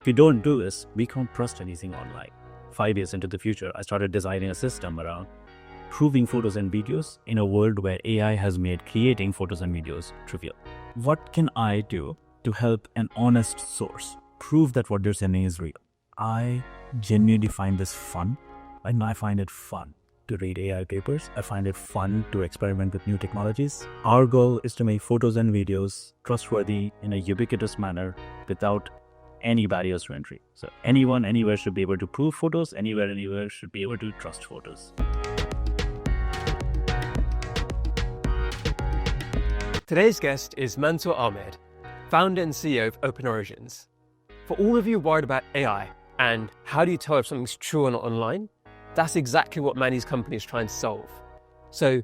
If we don't do this, we can't trust anything online. 5 years into the future, I started designing a system around proving photos and videos in a world where AI has made creating photos and videos trivial. What can I do to help an honest source prove that what they're sending is real? I genuinely find this fun, and I find it fun to read AI papers. I find it fun to experiment with new technologies. Our goal is to make photos and videos trustworthy in a ubiquitous manner without any barriers to entry. So anyone, anywhere should be able to prove photos, anywhere should be able to trust photos. Today's guest is Mansoor Ahmed, founder and CEO of OpenOrigins. For all of you worried about AI and how do you tell if something's true or not online, that's exactly what Manny's company is trying to solve. So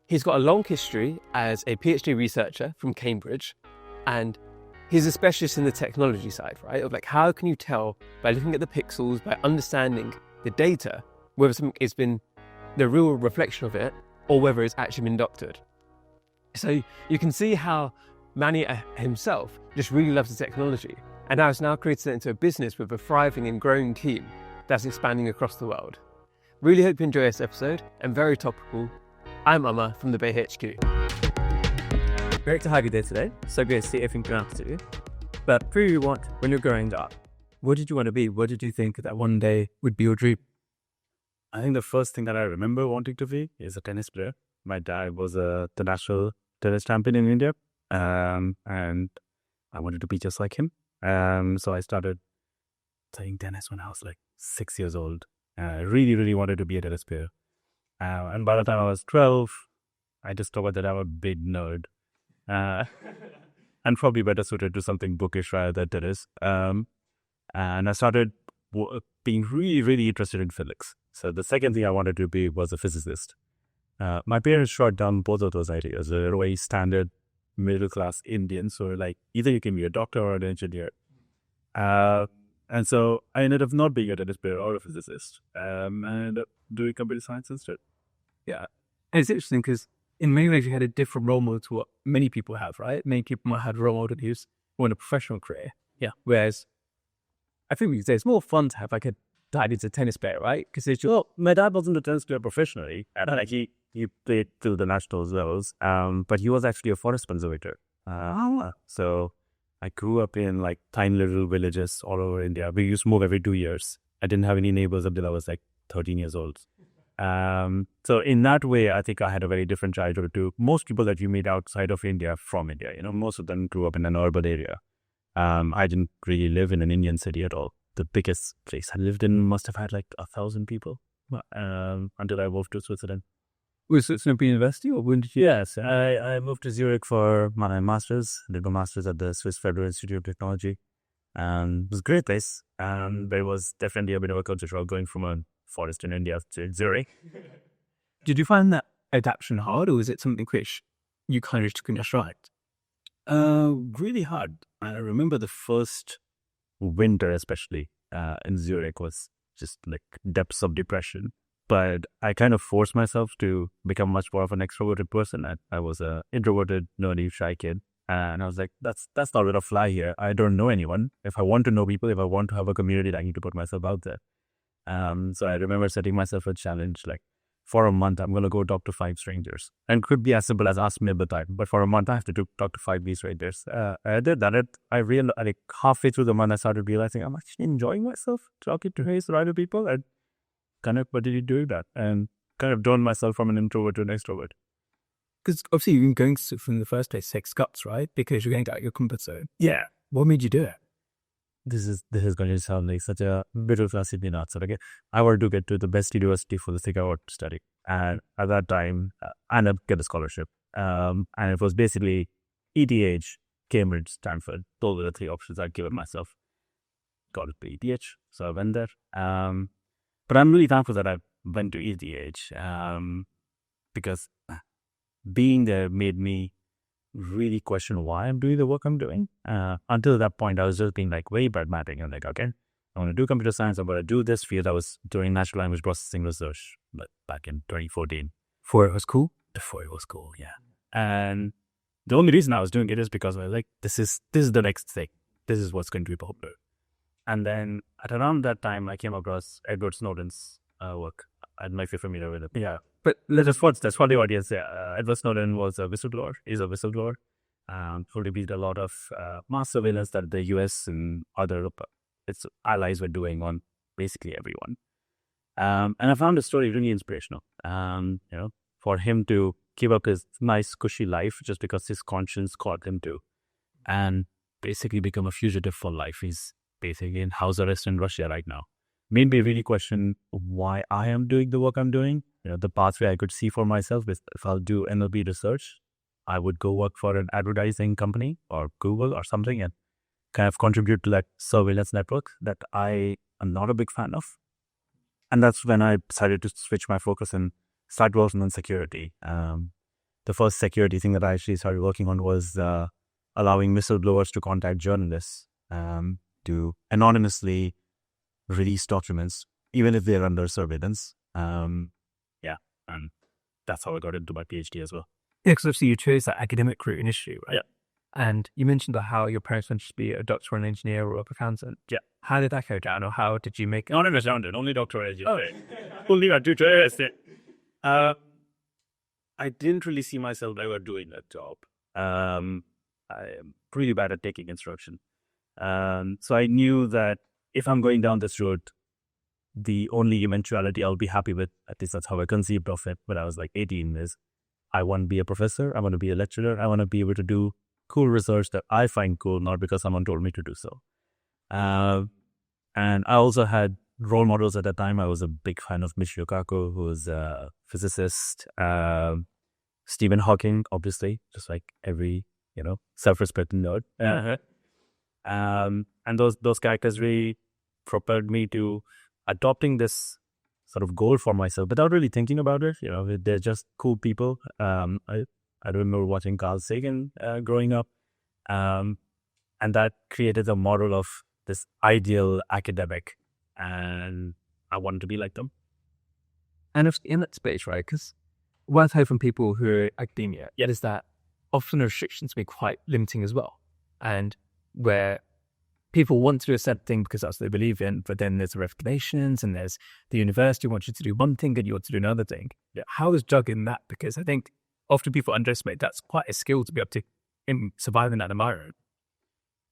he's got a long history as a PhD researcher from Cambridge, and he's a specialist in the technology side, right? Of like, how can you tell by looking at the pixels, by understanding the data, whether something has been the real reflection of it or whether it's actually been doctored. So you can see how Manny himself just really loves the technology and has now created it into a business with a thriving and growing team that's expanding across the world. Really hope you enjoy this episode, and very topical. I'm Amar from the Bay HQ. Great to have you there today. So good to see everything going up to you. But who you want when you're growing up? What did you want to be? What did you think that one day would be your dream? I think the first thing that I remember wanting to be is a tennis player. My dad was the national tennis champion in India, and I wanted to be just like him. So I started playing tennis when I was like 6 years old. I really, really wanted to be a tennis player. And by the time I was 12, I discovered that I'm a big nerd. And probably better suited to something bookish rather than tennis. And I started being really, really interested in physics. So the second thing I wanted to be was a physicist. My parents shot down both of those ideas. They're very standard middle-class Indians. So like either you can be a doctor or an engineer. And so I ended up not being a tennis player or a physicist. And I ended up doing computer science instead. Yeah. And it's interesting because in many ways you had a different role model to what many people have, right? Many people might have a role model who's more in a professional career. Yeah. Whereas I think we could say it's more fun to have like a dad is a tennis player, right? Because it's just, Well, my dad wasn't a tennis player professionally. And like he played through the nationals levels. But he was actually a forest conservator. So I grew up in like tiny little villages all over India. We used to move every 2 years. I didn't have any neighbors until I was like 13 years old. So in that way, I think I had a very different childhood to most people that you meet outside of India from India. You know, most of them grew up in an urban area. I didn't really live in an Indian city at all. The biggest place I lived in must have had like 1,000 people until I moved to Switzerland. was Switzerland University or when did you? Yes, I moved to Zurich for my master's. I did my master's at the Swiss Federal Institute of Technology. It was a great place, but it was definitely a bit of a culture shock going from a forest in India to Zurich. Did you find that adaptation hard or was it something which you kind of just took in your stride? Really hard. I remember the first winter, especially in Zurich, was just like depths of depression. But I kind of forced myself to become much more of an extroverted person. I was an introverted, nerdy, shy kid. And I was like, that's not going to fly here. I don't know anyone. If I want to know people, if I want to have a community, I need to put myself out there. So I remember setting myself a challenge, like for a month, I'm going to go talk to 5 strangers. And it could be as simple as ask me at the time. But for a month, I have to talk to 5 strangers. I did that. I realized like halfway through the month, I started realizing I'm actually enjoying myself talking to random people. And kind of, what did you do that? And kind of turned myself from an introvert to an extrovert. Because obviously you've been going to from the first place 6 guts, right? Because you're going out of your comfort zone. Yeah. What made you do it? This is going to sound like such a middle class Indian answer. Okay, I wanted to get to the best university for the thing I wanted to study, and at that time, I ended up getting a scholarship. And it was basically ETH, Cambridge, Stanford. Those were the 3 options I'd given myself. Got it to ETH, so I went there. But I'm really thankful that I went to ETH because being there made me really question why I'm doing the work I'm doing. Until that point, I was just being like very pragmatic. I'm like, okay, I want to do computer science. I'm going to do this field. I was doing natural language processing research back in 2014. Before it was cool? Before it was cool, yeah. And the only reason I was doing it is because I was like, this is the next thing. This is what's going to be popular. And then at around that time, I came across Edward Snowden's work. I don't know if you're familiar with it. Yeah. But that's for the audience. Yeah. Edward Snowden was a whistleblower. He's a whistleblower who revealed a lot of mass surveillance that the US and other its allies were doing on basically everyone. And I found the story really inspirational. For him to give up his nice, cushy life just because his conscience called him to, and basically become a fugitive for life. He's basically in house arrest in Russia right now. Made me really question why I am doing the work I'm doing. The pathway I could see for myself is if I'll do NLP research, I would go work for an advertising company or Google or something and kind of contribute to that surveillance network that I am not a big fan of. And that's when I decided to switch my focus and start working on security. The first security thing that I actually started working on was allowing whistleblowers to contact journalists to anonymously release documents, even if they're under surveillance. And that's how I got into my PhD as well. Yeah, because obviously you chose that academic route initially, right? Yeah. And you mentioned about how your parents wanted you to be a doctor, an engineer, or a accountant. Yeah. How did that go down, or how did you make it? Not an accountant, only doctor, as you say. Only a tutor. I didn't really see myself ever doing that job. I am pretty bad at taking instruction. So I knew that if I'm going down this road, the only eventuality I'll be happy with, at least that's how I conceived of it when I was like 18, is I want to be a professor, I want to be a lecturer, I want to be able to do cool research that I find cool, not because someone told me to do so. And I also had role models at that time. I was a big fan of Michio Kaku, who was a physicist, Stephen Hawking, obviously, just like every, self-respecting nerd. And those characters really propelled me to adopting this sort of goal for myself without really thinking about it. They're just cool people. I remember watching Carl Sagan growing up, and that created a model of this ideal academic, and I wanted to be like them. And in that space, right? Because what I've heard from people who are academia, is that often the restrictions can be quite limiting as well, and where people want to do a certain thing because that's what they believe in, but then there's the regulations and there's the university wants you to do one thing and you want to do another thing. Yeah. How is juggling that? Because I think often people underestimate that's quite a skill to be able to survive in that environment.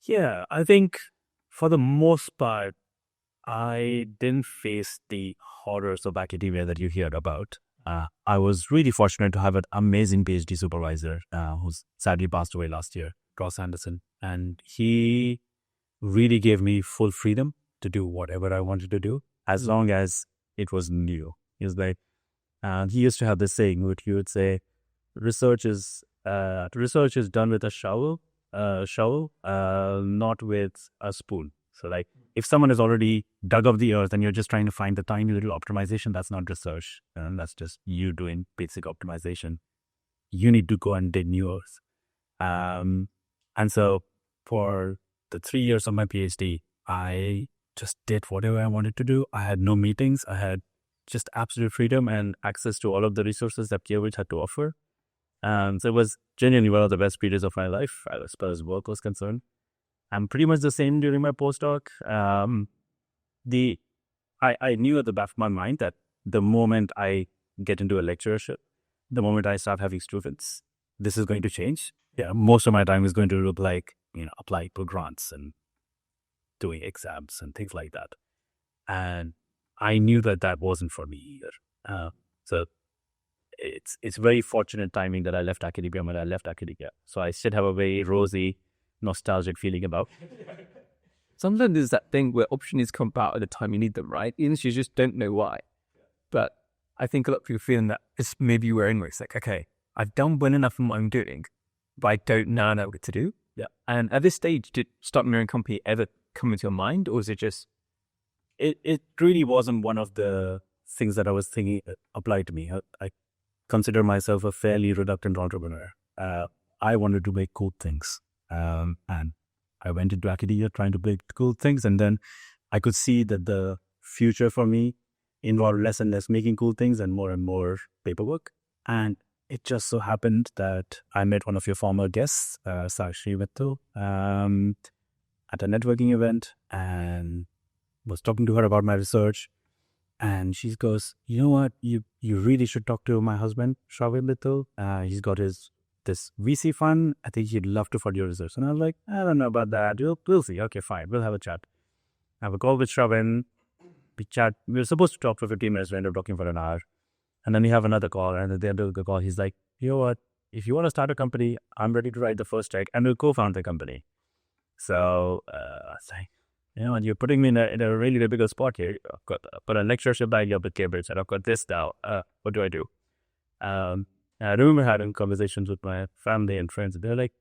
Yeah, I think for the most part, I didn't face the horrors of academia that you hear about. I was really fortunate to have an amazing PhD supervisor who's sadly passed away last year, Ross Anderson, and he really gave me full freedom to do whatever I wanted to do as long as it was new. He was like, and he used to have this saying, which he would say, research is done with a shovel, not with a spoon. So like, if someone has already dug up the earth and you're just trying to find the tiny little optimization, that's not research. And that's just you doing basic optimization. You need to go and dig new earth. And so for the 3 years of my PhD, I just did whatever I wanted to do. I had no meetings. I had just absolute freedom and access to all of the resources that Cambridge had to offer. So it was genuinely one of the best periods of my life as far as work was concerned. I'm pretty much the same during my postdoc. I knew at the back of my mind that the moment I get into a lecturership, the moment I start having students, this is going to change. Yeah, most of my time is going to look like, applying for grants and doing exams and things like that. And I knew that wasn't for me either. So it's very fortunate timing that I left academia when I left academia. So I still have a very rosy, nostalgic feeling about. Sometimes there's that thing where opportunities come about at the time you need them, right? Even if you just don't know why. But I think a lot of people feeling that it's maybe you were anyway. It's like, okay, I've done well enough in what I'm doing, but I don't now know what to do. Yeah. And at this stage, did starting your own company ever come into your mind, or was it just? It really wasn't one of the things that I was thinking applied to me. I consider myself a fairly reluctant entrepreneur. I wanted to make cool things. And I went into academia trying to make cool things. And then I could see that the future for me involved less and less making cool things and more paperwork. And it just so happened that I met one of your former guests, Sakshi Mittal, at a networking event. And was talking to her about my research, and she goes, "You know what? You really should talk to my husband, Shravin Little. He's got this VC fund. I think he'd love to fund your research." And I was like, "I don't know about that. We'll see. Okay, fine. We'll have a chat." I have a call with Shravin. We chat. We were supposed to talk for 15 minutes. We ended up talking for an hour. And then we have another call. And at the end of the call, he's like, "You know what? If you want to start a company, I'm ready to write the first check and we'll co-found the company." So I was like, and you're putting me in a really difficult spot here. I've got put a lectureship lined up with Cambridge, and I've got this now. What do I do? I remember having conversations with my family and friends, and they're like,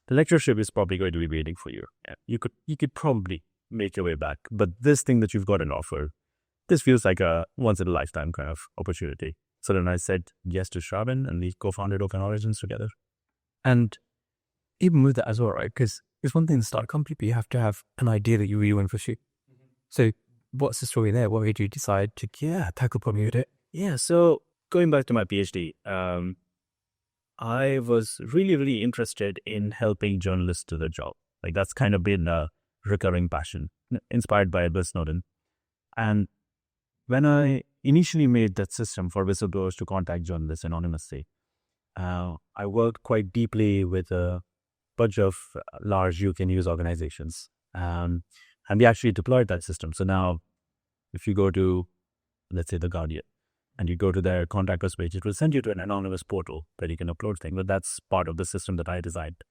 "The lectureship is probably going to be waiting for you. You could probably make your way back, but this thing that you've got an offer, this feels like a once in a lifetime kind of opportunity." So then I said yes to Shravin, and we co-founded OpenOrigins together. And even with that as well, right? Because it's one thing to start a company, but you have to have an idea that you really want to pursue. So what's the story there? What made you decide to tackle problem with it? Yeah, so going back to my PhD, I was really, really interested in helping journalists do their job. Like that's kind of been a recurring passion, inspired by Edward Snowden. And when I initially made that system for whistleblowers to contact journalists anonymously, I worked quite deeply with a bunch of large UK news organizations. And we actually deployed that system. So now if you go to, let's say, The Guardian, and you go to their contact us page, it will send you to an anonymous portal where you can upload things. But that's part of the system that I designed.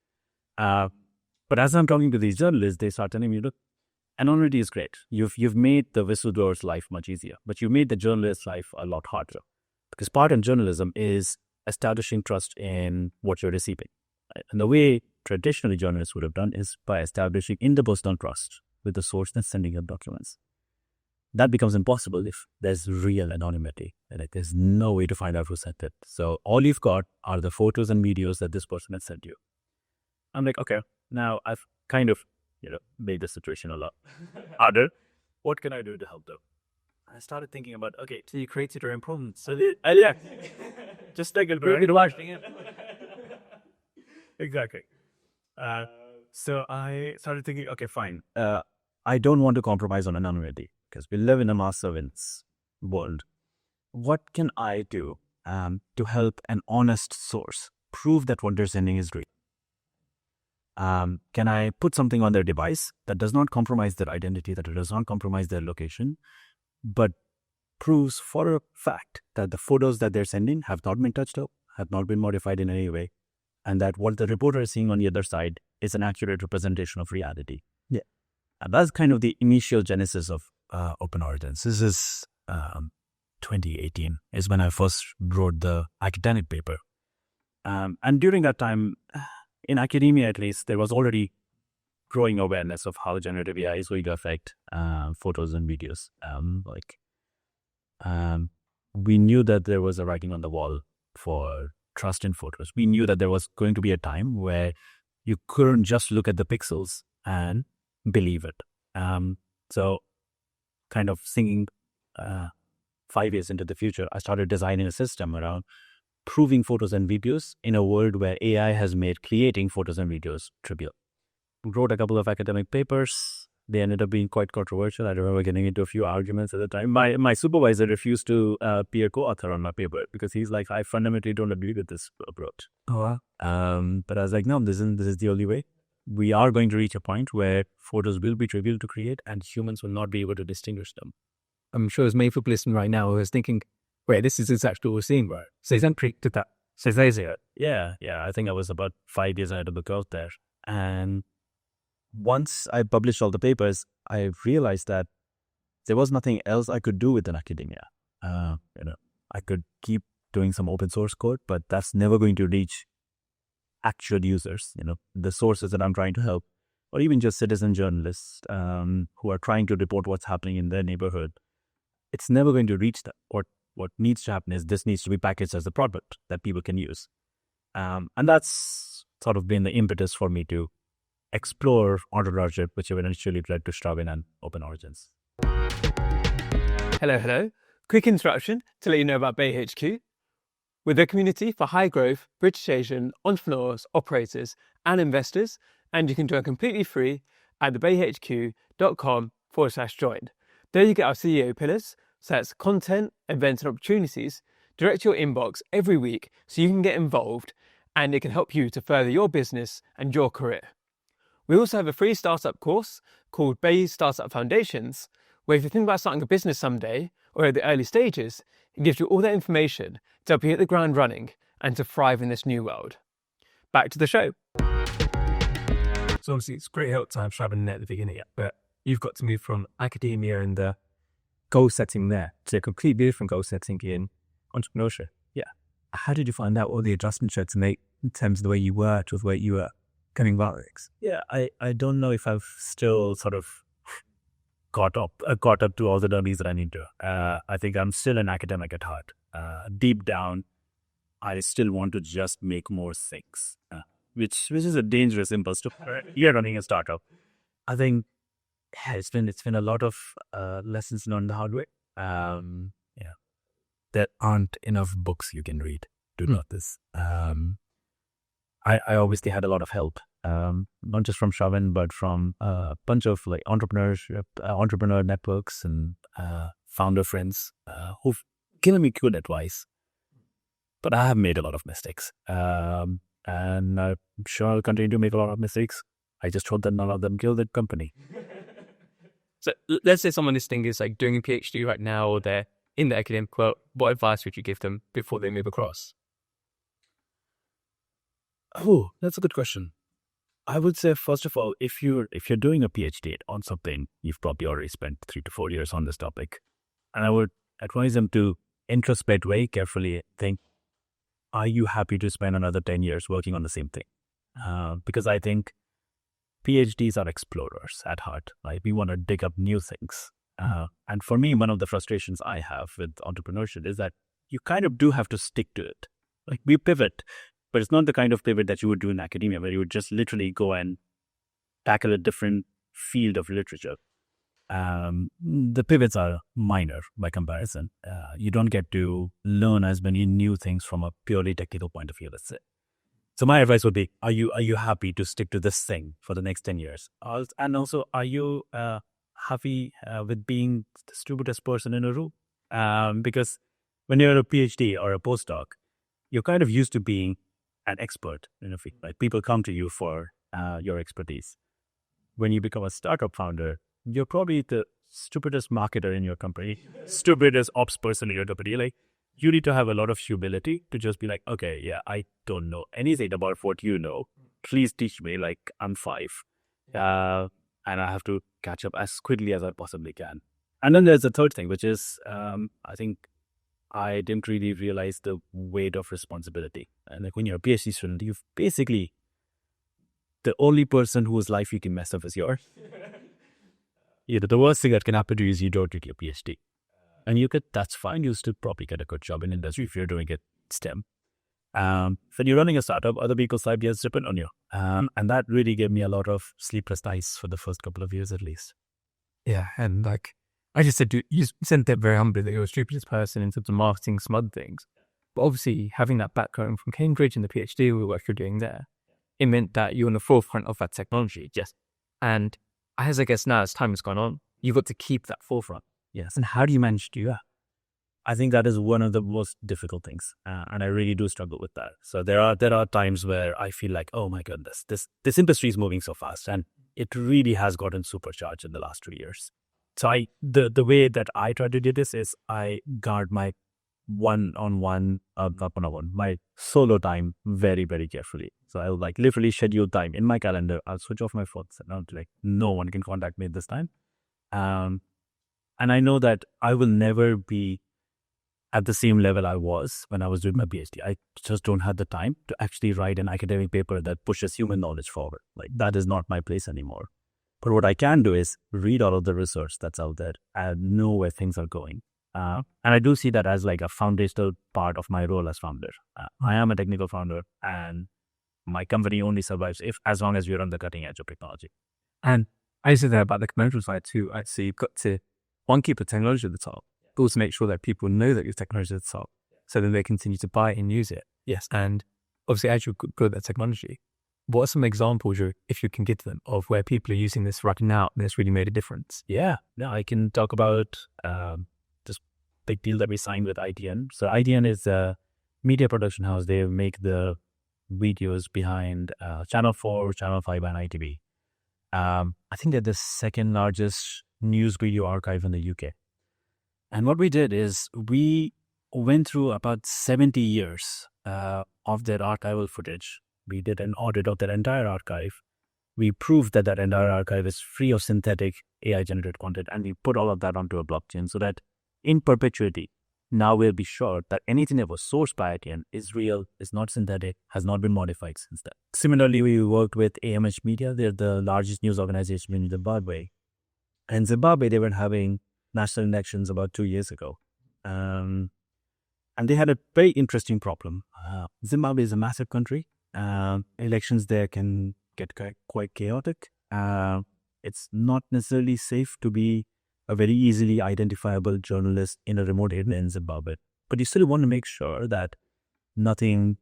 But as I'm talking to these journalists, they start telling me, "Look, anonymity is great. You've made the whistleblower's life much easier, but you made the journalist's life a lot harder. Because part in journalism is establishing trust in what you're receiving. Right? And the way traditionally journalists would have done is by establishing interpersonal trust with the source that's sending you documents. That becomes impossible if there's real anonymity, and there's no way to find out who sent it. So all you've got are the photos and videos that this person has sent you." I'm like, okay, now I've kind of, made the situation a lot harder. What can I do to help them? I started thinking about, okay, So you created your own problems. so yeah, just like a very large thing. Exactly. So I started thinking, okay, fine. I don't want to compromise on anonymity because we live in a mass surveillance world. What can I do to help an honest source prove that what they're sending is real? Can I put something on their device that does not compromise their identity, that does not compromise their location, but proves for a fact that the photos that they're sending have not been touched up, have not been modified in any way, and that what the reporter is seeing on the other side is an accurate representation of reality? Yeah. And that's kind of the initial genesis of OpenOrigins. This is 2018 is when I first wrote the academic paper. And during that time, in academia at least, there was already growing awareness of how generative AI is going to affect photos and videos. We knew that there was a writing on the wall for trust in photos. We knew that there was going to be a time where you couldn't just look at the pixels and believe it. So kind of thinking 5 years into the future, I started designing a system around proving photos and videos in a world where AI has made creating photos and videos trivial. Wrote a couple of academic papers. They ended up being quite controversial. I remember getting into a few arguments at the time. My supervisor refused to be a co-author on my paper because he's like, "I fundamentally don't agree with this approach." Oh, wow. But I was like, no, this is the only way. We are going to reach a point where photos will be trivial to create and humans will not be able to distinguish them. I'm sure there's many people listening right now who is thinking, wait, this is exactly what we're seeing, right? So he's predicted that. So there's it. Yeah. I think I was about 5 years ahead of the curve there. And once I published all the papers, I realized that there was nothing else I could do within academia. I could keep doing some open source code, but that's never going to reach actual users, the sources that I'm trying to help, or even just citizen journalists who are trying to report what's happening in their neighborhood. It's never going to reach that. What needs to happen is this needs to be packaged as a product that people can use. And that's sort of been the impetus for me to explore entrepreneurship, which eventually led to Shravin and OpenOrigins. Hello. Quick interruption to let you know about Bay HQ. We're the community for high growth British Asian entrepreneurs, operators, and investors. And you can join completely free at thebayhq.com/ academia.com/join. There you get our CEO pillars, so that's content, events and opportunities, direct to your inbox every week so you can get involved and it can help you to further your business and your career. We also have a free startup course called Bay Startup Foundations, where if you think about starting a business someday or at the early stages, it gives you all that information to help you hit the ground running and to thrive in this new world. Back to the show. So obviously it's great help to have Shravan at the beginning, but you've got to move from academia and the goal setting there to a completely different goal setting in entrepreneurship. Yeah. How did you find out all the adjustments you had to make in terms of the way you were to the way you were coming about things? Yeah, I don't know if I've still sort of caught up to all the dummies that I need to. I think I'm still an academic at heart. Deep down, I still want to just make more things, which is a dangerous impulse to. You're running a startup. I think it's been a lot of lessons learned the hard way. Yeah, there aren't enough books you can read to know this. I obviously had a lot of help, not just from Shravan, but from a bunch of like entrepreneur networks and founder friends who've given me good advice. But I have made a lot of mistakes, and I'm sure I'll continue to make a lot of mistakes. I just hope that none of them kill the company. So let's say someone listening is like doing a PhD right now, or they're in the academic world. What advice would you give them before they move across? Oh, that's a good question. I would say, first of all, if you're doing a PhD on something, you've probably already spent 3 to 4 years on this topic. And I would advise them to introspect very carefully, think, are you happy to spend another 10 years working on the same thing? Because I think PhDs are explorers at heart. Like, we want to dig up new things. And for me, one of the frustrations I have with entrepreneurship is that you kind of do have to stick to it. Like, we pivot, but it's not the kind of pivot that you would do in academia, where you would just literally go and tackle a different field of literature. The pivots are minor by comparison. You don't get to learn as many new things from a purely technical point of view, let's say. So my advice would be, are you happy to stick to this thing for the next 10 years? And also, are you happy with being the stupidest person in a room? Because when you're a PhD or a postdoc, you're kind of used to being an expert in a field. Like, people come to you for your expertise. When you become a startup founder, you're probably the stupidest marketer in your company, stupidest ops person in your company. Like, you need to have a lot of humility to just be like, okay, yeah, I don't know anything about what you know. Please teach me. Like, I'm 5. And I have to catch up as quickly as I possibly can. And then there's a third thing, which is, I think I didn't really realize the weight of responsibility. And like, when you're a PhD student, you've basically, the only person whose life you can mess up is yours. The worst thing that can happen to you is you don't get your PhD. And that's fine. You still probably get a good job in industry if you're doing it STEM. When you're running a startup, other people's ideas depend on you. And that really gave me a lot of sleepless nights for the first couple of years at least. Yeah, and like I just said, you said that very humbly that you're the stupidest person in terms of marketing some other things. But obviously, having that background from Cambridge and the PhD work you're doing there, it meant that you're on the forefront of that technology. Yes. And as I guess now, as time has gone on, you've got to keep that forefront. Yes. And how do you manage to do that? I think that is one of the most difficult things. And I really do struggle with that. So there are times where I feel like, oh my goodness, this industry is moving so fast. And it really has gotten supercharged in the last 2 years. So the way that I try to do this is I guard my my solo time very, very carefully. So I'll like literally schedule time in my calendar. I'll switch off my phone. So like, no one can contact me at this time. And I know that I will never be at the same level I was when I was doing my PhD. I just don't have the time to actually write an academic paper that pushes human knowledge forward. Like, that is not my place anymore. But what I can do is read all of the research that's out there and know where things are going. And I do see that as like a foundational part of my role as founder. I am a technical founder, and my company only survives as long as we're on the cutting edge of technology. And I said that about the commercial side too. I see you've got to, one, keep the technology at the top, but also make sure that people know that your technology is at the top, so that they continue to buy and use it. Yes. And obviously, as you grow that technology, what are some examples, if you can give them, of where people are using this right now and it's really made a difference? Yeah, I can talk about this big deal that we signed with ITN. So ITN is a media production house. They make the videos behind Channel 4, Channel 5, and ITV. I think they're the second largest news video archive in the UK. And what we did is we went through about 70 years of their archival footage. We did an audit of their entire archive. We proved that that entire archive is free of synthetic AI-generated content, and we put all of that onto a blockchain so that in perpetuity, now we'll be sure that anything that was sourced by ITN is real, is not synthetic, has not been modified since then. Similarly, we worked with AMH Media. They're the largest news organization in Zimbabwe. And in Zimbabwe, they were having national elections about 2 years ago. And they had a very interesting problem. Zimbabwe is a massive country. Elections there can get quite chaotic. It's not necessarily safe to be a very easily identifiable journalist in a remote area in Zimbabwe. But you still want to make sure that nothing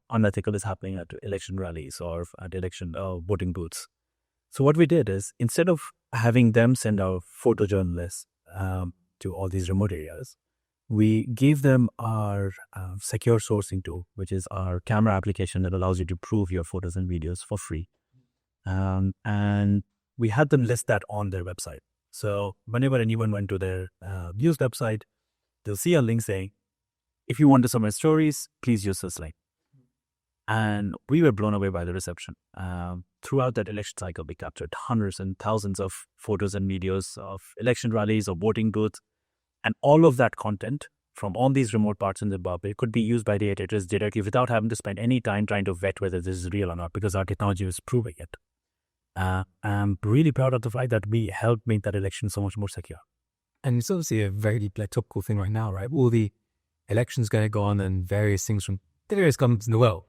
unethical is happening at election rallies or at election voting booths. So what we did is, instead of having them send our photojournalists to all these remote areas, we gave them our secure sourcing tool, which is our camera application that allows you to prove your photos and videos for free. And we had them list that on their website. So whenever anyone went to their news website, they'll see a link saying, if you want to submit stories, please use this link. And we were blown away by the reception. Throughout that election cycle, we captured hundreds and thousands of photos and videos of election rallies or voting booths. And all of that content from all these remote parts in Zimbabwe could be used by the editors directly without having to spend any time trying to vet whether this is real or not, because our technology was proving it. I'm really proud of the fact that we helped make that election so much more secure. And it's obviously a very topical thing right now, right? All the elections going to go on and various things from the various governments in the world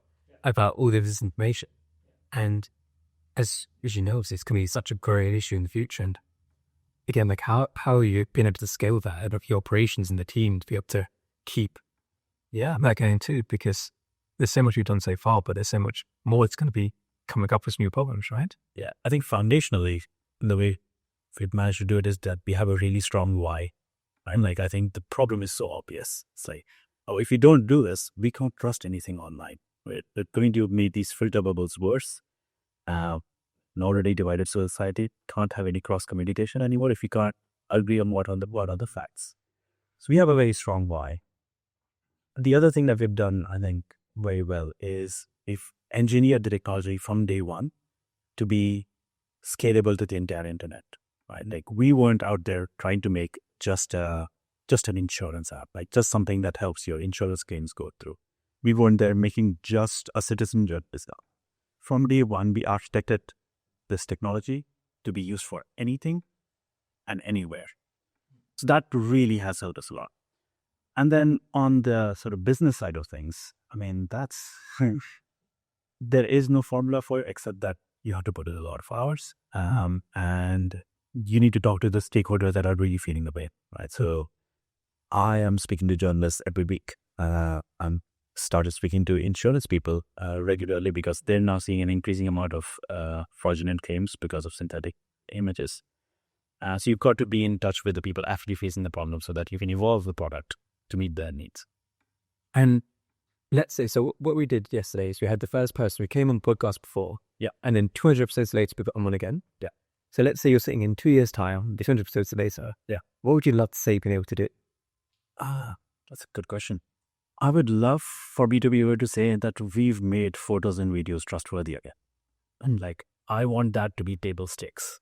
about all of this information. And as you know, it's going to be such a great issue in the future. And again, like how are you being able to scale that out of your operations and the team to be able to keep that going too? Because there's so much we've done so far, but there's so much more it's going to be coming up with new problems, right? Yeah, I think foundationally, the way we've managed to do it is that we have a really strong why. Right? Like, I think the problem is so obvious. It's like, if you don't do this, we can't trust anything online. We're going to make these filter bubbles worse. An already divided society can't have any cross communication anymore if you can't agree on what are the facts. So we have a very strong why. The other thing that we've done, I think, very well is we've engineered the technology from day one to be scalable to the entire internet. Right? Like, we weren't out there trying to make just an insurance app, like just something that helps your insurance claims go through. We weren't there making just a citizen journalist app. From day one, we architected this technology to be used for anything and anywhere. So that really has helped us a lot. And then on the sort of business side of things, I mean, that's there is no formula for it except that you have to put in a lot of hours, and you need to talk to the stakeholders that are really feeling the pain, right? So I am speaking to journalists every week. I'm started speaking to insurance people regularly because they're now seeing an increasing amount of fraudulent claims because of synthetic images. So you've got to be in touch with the people actually facing the problem so that you can evolve the product to meet their needs. And let's say, so what we did yesterday is we had the first person who came on the podcast before. Yeah. And then 200 episodes later, we got on one again. Yeah. So let's say you're sitting in 2 years' time, the 200 episodes later. Yeah. What would you love to say being able to do? That's a good question. I would love for me to be able to say that we've made photos and videos trustworthy again. And like, I want that to be table stakes.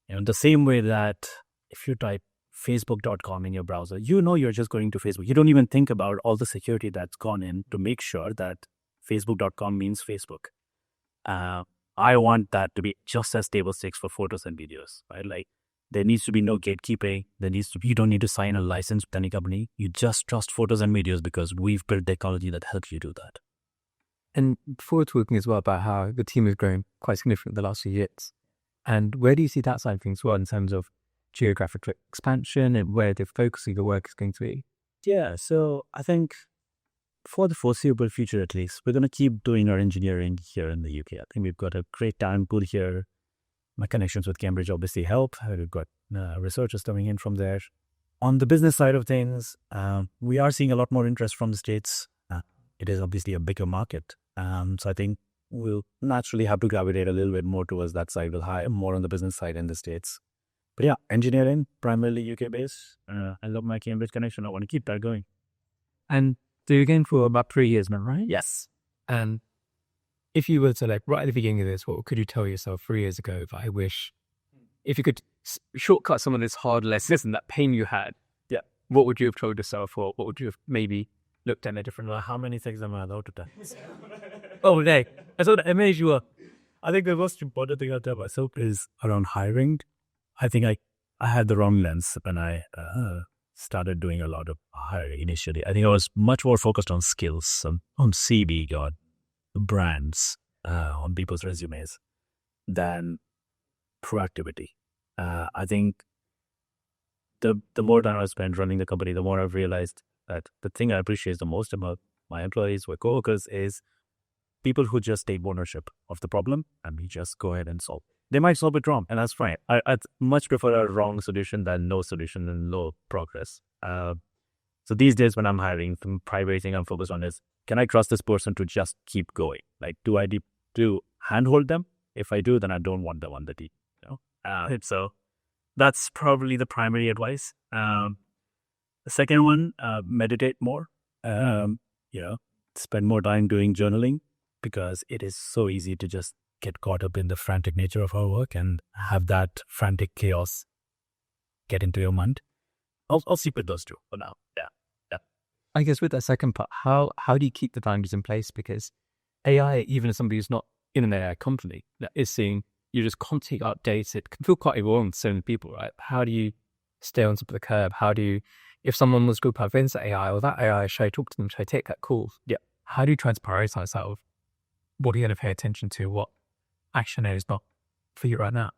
The same way that if you type facebook.com in your browser, you're just going to Facebook. You don't even think about all the security that's gone in to make sure that facebook.com means Facebook. I want that to be just as table stakes for photos and videos, right? Like, there needs to be no gatekeeping. You don't need to sign a license with any company. You just trust photos and videos because we've built technology that helps you do that. And before talking as well about how the team has grown quite significantly the last few years, and where do you see that side of things as well in terms of geographic expansion and where the focus of your work is going to be? Yeah, so I think for the foreseeable future at least, we're going to keep doing our engineering here in the UK. I think we've got a great talent pool here. My connections with Cambridge obviously help. We've got researchers coming in from there. On the business side of things, we are seeing a lot more interest from the States. It is obviously a bigger market. So I think we'll naturally have to gravitate a little bit more towards that side. We'll hire more on the business side in the States. But yeah, engineering, primarily UK based. I love my Cambridge connection. I want to keep that going. And so you're going for about 3 years now, right? Yes. And if you were to like right at the beginning of this, what could you tell yourself 3 years ago? If you could shortcut some of this hard lessons and that pain you had, yeah, what would you have told yourself, or what would you have maybe looked at in a different way? How many things am I allowed to tell? Oh, hey, I thought I made you up. I think the most important thing I'll tell myself is around hiring. I think I had the wrong lens when I started doing a lot of hiring initially. I think I was much more focused on skills, on CV, on brands, on people's resumes, than proactivity. I think the more time I spent running the company, the more I've realized that the thing I appreciate the most about my employees, my coworkers, is people who just take ownership of the problem and we just go ahead and solve. They might solve it wrong, and that's fine. I'd much prefer a wrong solution than no solution and no progress. So these days when I'm hiring, the primary thing I'm focused on is, can I trust this person to just keep going? Like, do I do handhold them? If I do, then I don't want them on the team. So that's probably the primary advice. The second one, meditate more. Spend more time doing journaling, because it is so easy to just get caught up in the frantic nature of our work and have that frantic chaos get into your mind. I'll stick with those two for now. Yeah. I guess with that second part, how do you keep the boundaries in place? Because AI, even as somebody who's not in an AI company, that is seeing you're just constantly updated, can feel quite overwhelming to so many people, right? How do you stay on top of the curve? How do you, if someone was going to advance AI or that AI, should I talk to them? Should I take that call? Yeah. How do you try to prioritize that of what are you going to pay attention to? What action is not for you right now?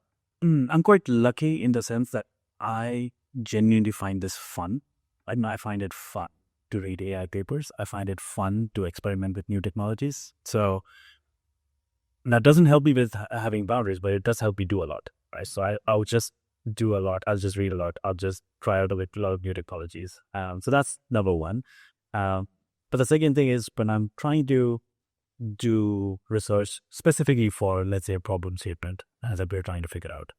I'm quite lucky in the sense that I genuinely find this fun. I find it fun to read AI papers. I find it fun to experiment with new technologies. So that doesn't help me with having boundaries, but it does help me do a lot, right? So I'll just do a lot. I'll just read a lot. I'll just try out a lot of new technologies. So that's number one. But the second thing is, when I'm trying to do research specifically for, let's say, a problem statement that we're trying to figure out,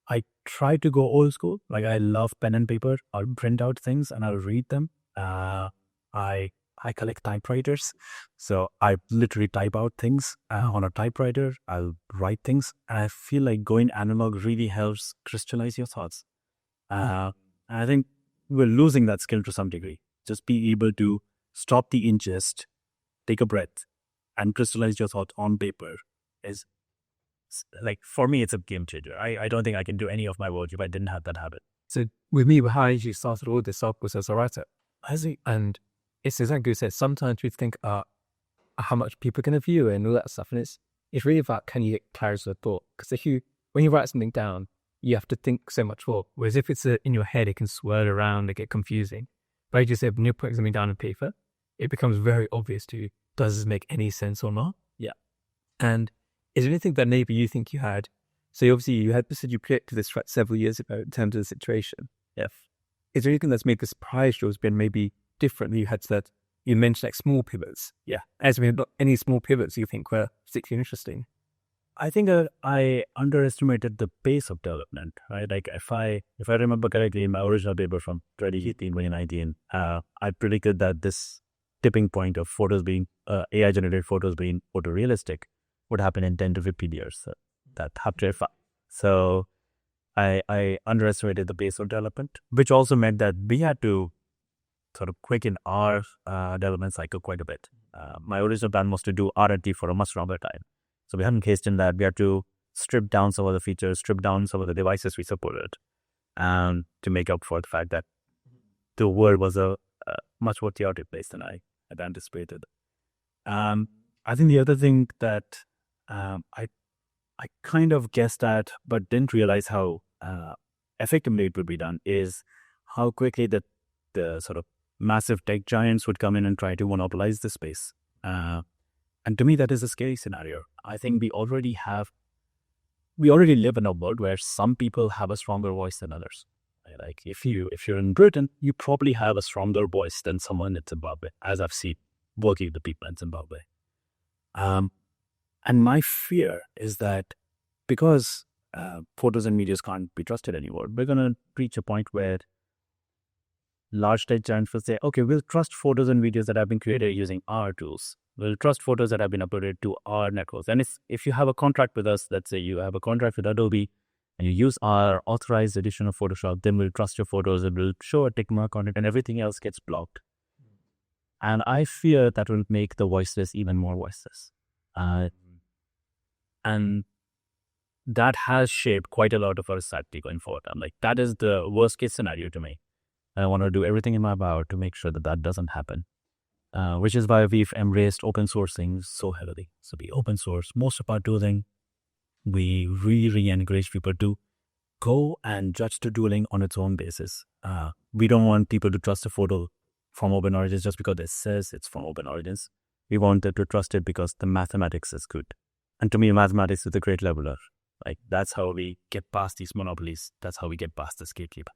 I try to go old school. Like, I love pen and paper. I'll print out things and I'll read them. I collect typewriters, so I literally type out things on a typewriter. I'll write things, and I feel like going analog really helps crystallize your thoughts. I think we're losing that skill to some degree. Just be able to stop the ingest, take a breath, and crystallize your thoughts on paper is, like, for me, it's a game changer. I don't think I can do any of my work if I didn't have that habit. So with me, how I usually started all this off was as a writer. And it's exactly what you said. Sometimes we think how much people are going to view it and all that stuff. And it's really about, can you get clarity of thought? Because when you write something down, you have to think so much more. Whereas if it's in your head, it can swirl around and get confusing. But I just said, when you're putting something down on paper, it becomes very obvious to you, does this make any sense or not? Yeah. And is there anything that maybe you think you had? So obviously you said you predicted this several years ago in terms of the situation. Yeah. Is there anything that's maybe surprised you, has been maybe different that you had that you mentioned, like small pivots? Yeah. As we not any small pivots you think were particularly interesting? I think I underestimated the pace of development, right? Like, if I remember correctly, in my original paper from 2018, 2019, I predicted that this tipping point of photos being AI-generated photos being photorealistic would happen in 10 to 15 years. So that happened fast. So I underestimated the pace of development, which also meant that we had to sort of quicken our development cycle quite a bit. My original plan was to do R&D for a much longer time. So we hadn't hastened that. We had to strip down some of the features, strip down some of the devices we supported, to make up for the fact that the world was a much more chaotic place than I had anticipated. I think the other thing that I kind of guessed at, but didn't realize how effectively it would be done, is how quickly the sort of massive tech giants would come in and try to monopolize the space. And to me, that is a scary scenario. I think we already live in a world where some people have a stronger voice than others. Like if you're in Britain, you probably have a stronger voice than someone in Zimbabwe, as I've seen working with the people in Zimbabwe. And my fear is that because photos and videos can't be trusted anymore, we're going to reach a point where large tech giants will say, okay, we'll trust photos and videos that have been created using our tools. We'll trust photos that have been uploaded to our networks. And if you have a contract with us, let's say you have a contract with Adobe and you use our authorized edition of Photoshop, then we'll trust your photos and we'll show a tick mark on it and everything else gets blocked. And I fear that will make the voiceless even more voiceless. And that has shaped quite a lot of our society going forward. I'm like, that is the worst case scenario to me. I want to do everything in my power to make sure that that doesn't happen. Which is why we've embraced open sourcing so heavily. So we open source most of our tooling. We really encourage people to go and judge the tooling on its own basis. We don't want people to trust a photo from OpenOrigins just because it says it's from OpenOrigins. We want them to trust it because the mathematics is good. And to me, mathematics is a great leveler. Like that's how we get past these monopolies. That's how we get past the gatekeeper.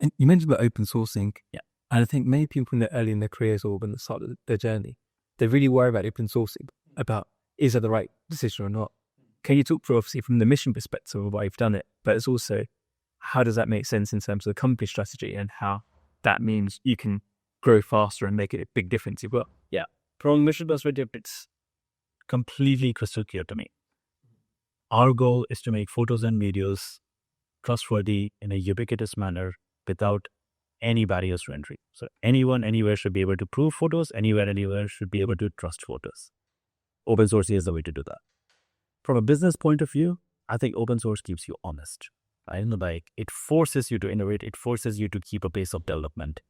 And you mentioned about open sourcing. Yeah. And I think many people when they're early in their careers or when they start their journey, they really worry about open sourcing, about is that the right decision or not? Can you talk through, obviously, from the mission perspective of why you've done it, but it's also how does that make sense in terms of the company strategy and how that means you can grow faster and make it a big difference as well? Yeah. From a mission perspective, it's completely crystal clear to me. Our goal is to make photos and videos trustworthy in a ubiquitous manner without any barriers to entry. So anyone, anywhere should be able to prove photos, anywhere should be able to trust photos. Open source is the way to do that. From a business point of view, I think open source keeps you honest. Like it forces you to innovate. It forces you to keep a pace of development.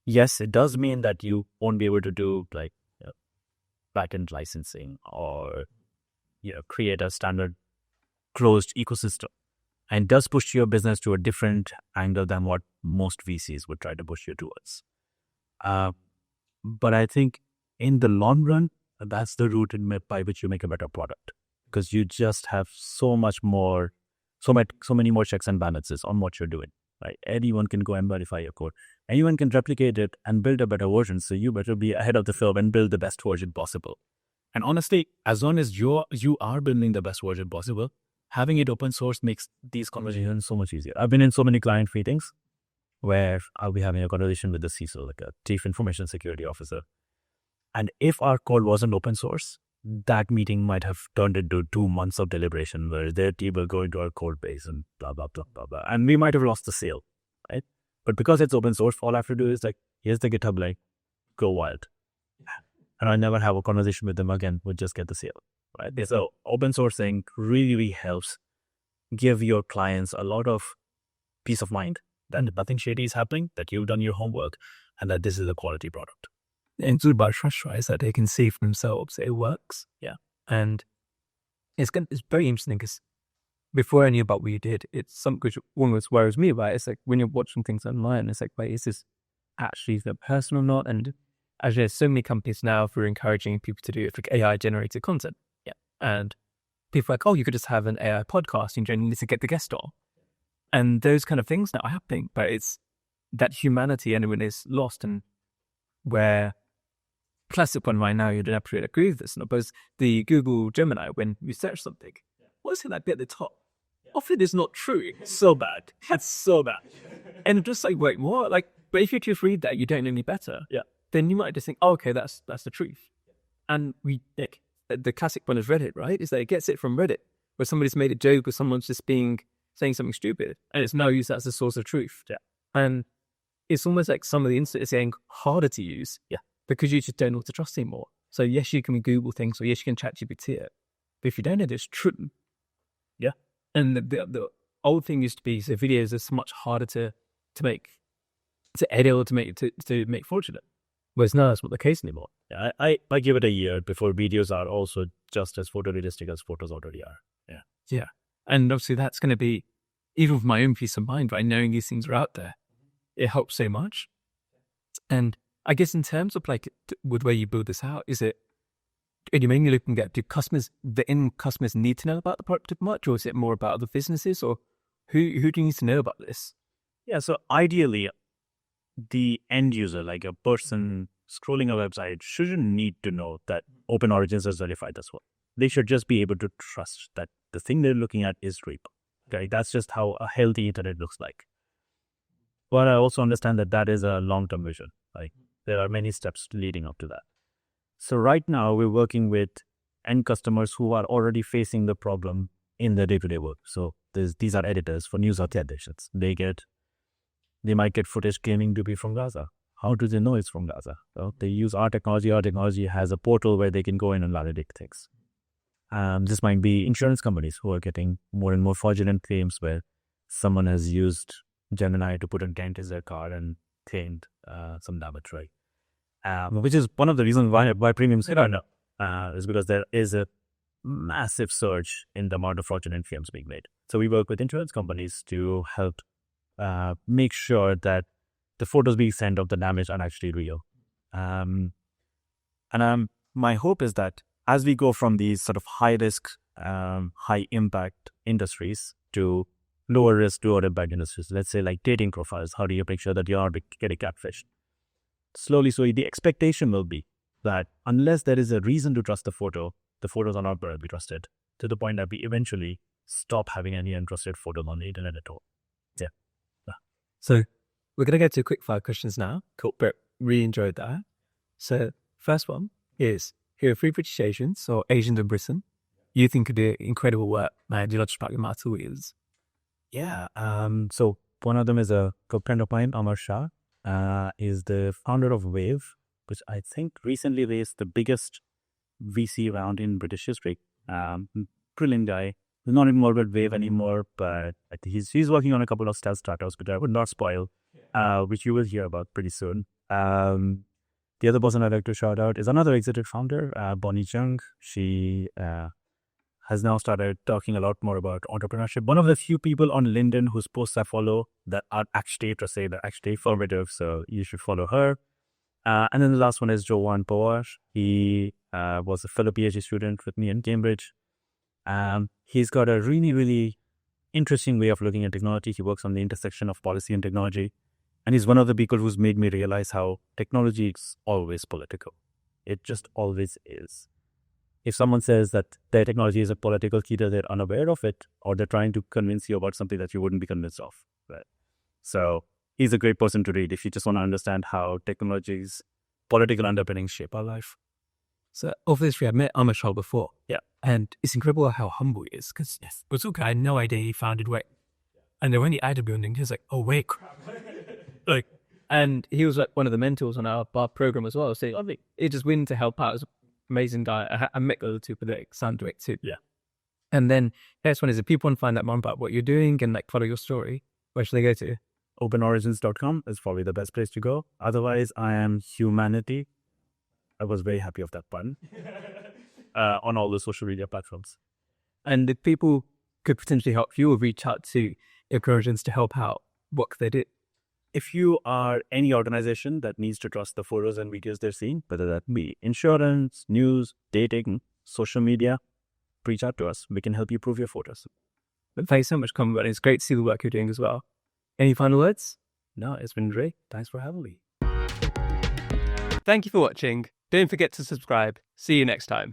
Yes, it does mean that you won't be able to do like patent licensing or create a standard closed ecosystem. And does push your business to a different angle than what most VCs would try to push you towards. But I think in the long run, that's the route by which you make a better product. Because you just have so many more checks and balances on what you're doing. Right? Anyone can go and modify your code. Anyone can replicate it and build a better version. So you better be ahead of the curve and build the best version possible. And honestly, as long as you are building the best version possible, having it open source makes these conversations so much easier. I've been in so many client meetings where I'll be having a conversation with the CISO, like a Chief Information Security Officer. And if our code wasn't open source, that meeting might have turned into 2 months of deliberation where their team will go into our code base and blah, blah, blah, blah, blah. And we might have lost the sale, right? But because it's open source, all I have to do is like, here's the GitHub link, go wild. And I never have a conversation with them again, we'll just get the sale. Right? So open sourcing really helps give your clients a lot of peace of mind that nothing shady is happening, that you've done your homework, and that this is a quality product. And it's all about trust, right? So that they can see for themselves that it works. Yeah. And it's very interesting because before I knew about what you did, it's something which one of worries me about. It's like when you're watching things online, it's like, wait, is this actually the person or not? And actually, there's so many companies now who are encouraging people to do like AI generated content. And people are like, oh, you could just have an AI podcast and you don't need to get the guest on. And those kind of things now are happening, but it's that humanity anyone is lost. And where classic one right now, you don't have to really agree with this, but the Google Gemini, when you search something, what's in that bit at the top? Often it's not true. It's so bad. It's so bad. And just like, wait, what? Like, but if you just read that, you don't know any better. Yeah. Then you might just think, oh, okay, that's the truth. And the classic one is Reddit, right? Is that it gets it from Reddit, where somebody's made a joke or someone's just saying something stupid, and it's now used as a source of truth. Yeah. And it's almost like some of the internet is getting harder to use. Yeah. Because you just don't know what to trust anymore. So yes, you can Google things, or yes, you can ChatGPT it, but if you don't know it's true. Yeah. And the old thing used to be, so videos are so much harder to make, to edit or to make fraudulent. Whereas now that's not the case anymore. Yeah, I give it a year before videos are also just as photorealistic as photos already are. Yeah. Yeah. And obviously that's going to be, even with my own peace of mind, right, knowing these things are out there, it helps so much. And I guess in terms of like with where you build this out, are you mainly looking at the end customers need to know about the product much, or is it more about other businesses, or who do you need to know about this? Yeah, so ideally, the end user, like a person scrolling a website, shouldn't need to know that OpenOrigins is verified as well. They should just be able to trust that the thing they're looking at is real. Okay, that's just how a healthy internet looks like. But I also understand that that is a long-term vision. Like there are many steps leading up to that. So right now we're working with end customers who are already facing the problem in their day-to-day work. So these are editors for news organizations. They might get footage claiming to be from Gaza. How do they know it's from Gaza? Well, they use our technology. Our technology has a portal where they can go in and validate things. This might be insurance companies who are getting more and more fraudulent claims where someone has used Gemini to put a dent in their car and claimed some damage, right? Which is one of the reasons why premiums hit on is because there is a massive surge in the amount of fraudulent claims being made. So we work with insurance companies to help make sure that the photos being sent of the damage are actually real. My hope is that as we go from these sort of high risk, high impact industries to lower risk, lower impact industries, let's say like dating profiles, how do you make sure that you are getting catfished? Slowly, so the expectation will be that unless there is a reason to trust the photos are not going to be trusted, to the point that we eventually stop having any untrusted photos on the internet at all. Yeah. So we're going to get to quick fire questions now. Cool. But really enjoyed that. So first one is, here are 3 British Asians or Asians in Britain you think could do incredible work, man. Do not just pragmatic materials. Yeah. So one of them is a good friend of mine, Amar Shah, is the founder of Wave, which I think recently raised the biggest VC round in British history. Brilliant guy. He's not involved with Wave anymore, but I think he's working on a couple of stealth startups, which I would not spoil, which you will hear about pretty soon. The other person I'd like to shout out is another exited founder, Bonnie Chung. She has now started talking a lot more about entrepreneurship. One of the few people on LinkedIn whose posts I follow that are actually formative, so you should follow her. And then the last one is Jovan Pawar. He was a fellow PhD student with me in Cambridge. He's got a really, really interesting way of looking at technology. He works on the intersection of policy and technology. And he's one of the people who's made me realize how technology is always political. It just always is. If someone says that their technology is a political, either they're unaware of it or they're trying to convince you about something that you wouldn't be convinced of. Right? So he's a great person to read if you just want to understand how technology's political underpinnings shape our life. So obviously I met Amar Shah before. Yeah. And it's incredible how humble he is, because Bazooka, I had no idea he founded Wave. And then when he added building, he was like, oh, wait. And he was like one of the mentors on our bar program as well. So he just willing to help out. He was an amazing guy. I met the other two, but they sound great too. Yeah. And then next one is, if people want to find out more about what you're doing and like follow your story, where should they go to? OpenOrigins.com is probably the best place to go. Otherwise, I am Humanity. I was very happy of that pun. On all the social media platforms. And if people could potentially help you or reach out to OpenOrigins to help out, what could they do? If you are any organization that needs to trust the photos and videos they're seeing, whether that be insurance, news, dating, social media, reach out to us. We can help you prove your photos. But thanks so much, Combat. It's great to see the work you're doing as well. Any final words? No, it's been great. Thanks for having me. Thank you for watching. Don't forget to subscribe. See you next time.